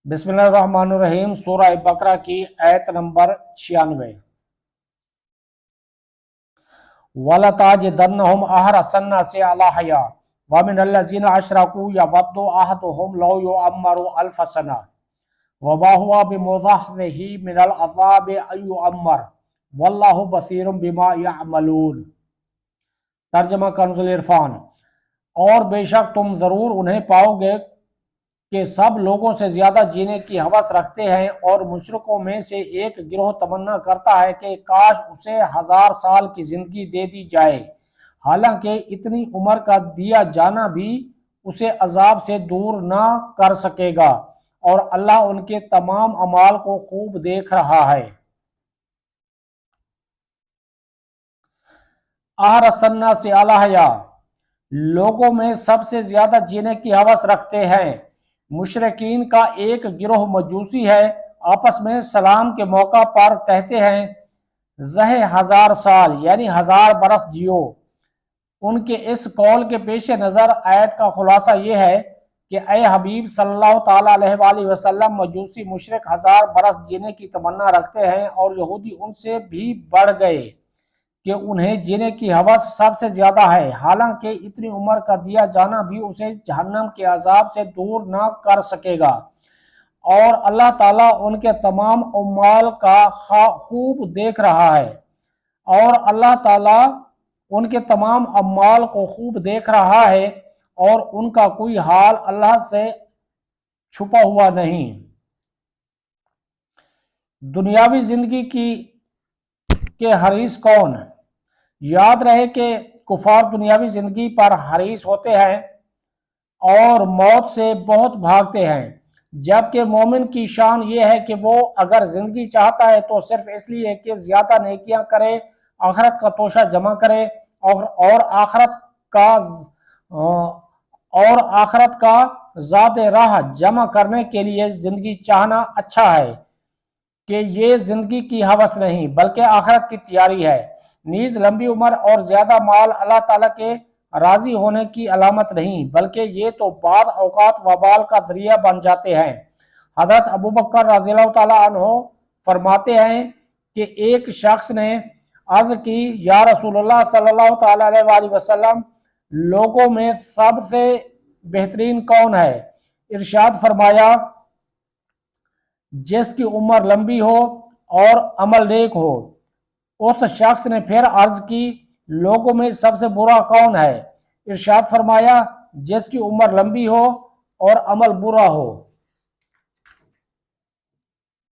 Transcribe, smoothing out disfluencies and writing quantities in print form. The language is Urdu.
بسم اللہ الرحمن الرحیم۔ سورہ بقرہ کی آیت نمبر 96۔ وَلَتَجِدَنَّهُمْ أَحْرَصَ النَّاسِ عَلَىٰ حَيَاةٍ وَمِنَ الَّذِينَ أَشْرَكُوا يَوَدُّ أَحَدُهُمْ لَوْ يُعَمَّرُ أَلْفَ سَنَةٍ وَمَا هُوَ بِمُزَحْزِحِهِ مِنَ الْعَذَابِ أَن يُعَمَّرَ وَاللَّهُ بَصِيرٌ بِمَا يَعْمَلُونَ۔ ترجمہ کنز العرفان۔ اور بے شک تم ضرور انہیں پاؤ گے کہ سب لوگوں سے زیادہ جینے کی ہوس رکھتے ہیں، اور مشرکوں میں سے ایک گروہ تمنا کرتا ہے کہ کاش اسے 1000 سال کی زندگی دے دی جائے، حالانکہ اتنی عمر کا دیا جانا بھی اسے عذاب سے دور نہ کر سکے گا، اور اللہ ان کے تمام اعمال کو خوب دیکھ رہا ہے۔ احرص الناس علی حیاۃ، لوگوں میں سب سے زیادہ جینے کی ہوس رکھتے ہیں۔ مشرکین کا ایک گروہ مجوسی ہے، آپس میں سلام کے موقع پر کہتے ہیں زہ 1000 سال یعنی 1000 برس جیو۔ ان کے اس قول کے پیش نظر آیت کا خلاصہ یہ ہے کہ اے حبیب صلی اللہ تعالیٰ علیہ وآلہ وسلم، مجوسی مشرک 1000 برس جینے کی تمنا رکھتے ہیں، اور یہودی ان سے بھی بڑھ گئے کہ انہیں جینے کی ہوس سب سے زیادہ ہے، حالانکہ اتنی عمر کا دیا جانا بھی اسے جہنم کے عذاب سے دور نہ کر سکے گا، اور اللہ تعالیٰ ان کے تمام اعمال کا خوب دیکھ رہا ہے۔ اور اللہ تعالیٰ ان کے تمام اعمال کو خوب دیکھ رہا ہے، اور ان کا کوئی حال اللہ سے چھپا ہوا نہیں۔ دنیاوی زندگی کے حریص کون؟ یاد رہے کہ کفار دنیاوی زندگی پر حریص ہوتے ہیں اور موت سے بہت بھاگتے ہیں، جبکہ مومن کی شان یہ ہے کہ وہ اگر زندگی چاہتا ہے تو صرف اس لیے کہ زیادہ نیکیاں کرے، آخرت کا توشہ جمع کرے، اور آخرت کا زاد راہ جمع کرنے کے لیے زندگی چاہنا اچھا ہے، کہ یہ زندگی کی ہوس نہیں بلکہ آخرت کی تیاری ہے۔ نیز لمبی عمر اور زیادہ مال اللہ تعالیٰ کے راضی ہونے کی علامت نہیں، بلکہ یہ تو بعض اوقات وبال کا ذریعہ بن جاتے ہیں۔ حضرت ابوبکر رضی اللہ تعالیٰ عنہ فرماتے ہیں کہ ایک شخص نے عرض کی یا رسول اللہ صلی اللہ تعالیٰ علیہ وآلہ وسلم، لوگوں میں سب سے بہترین کون ہے؟ ارشاد فرمایا جس کی عمر لمبی ہو اور عمل نیک ہو۔ اس شخص نے پھر عرض کی لوگوں میں سب سے برا کون ہے؟ ارشاد فرمایا جس کی عمر لمبی ہو اور عمل برا ہو۔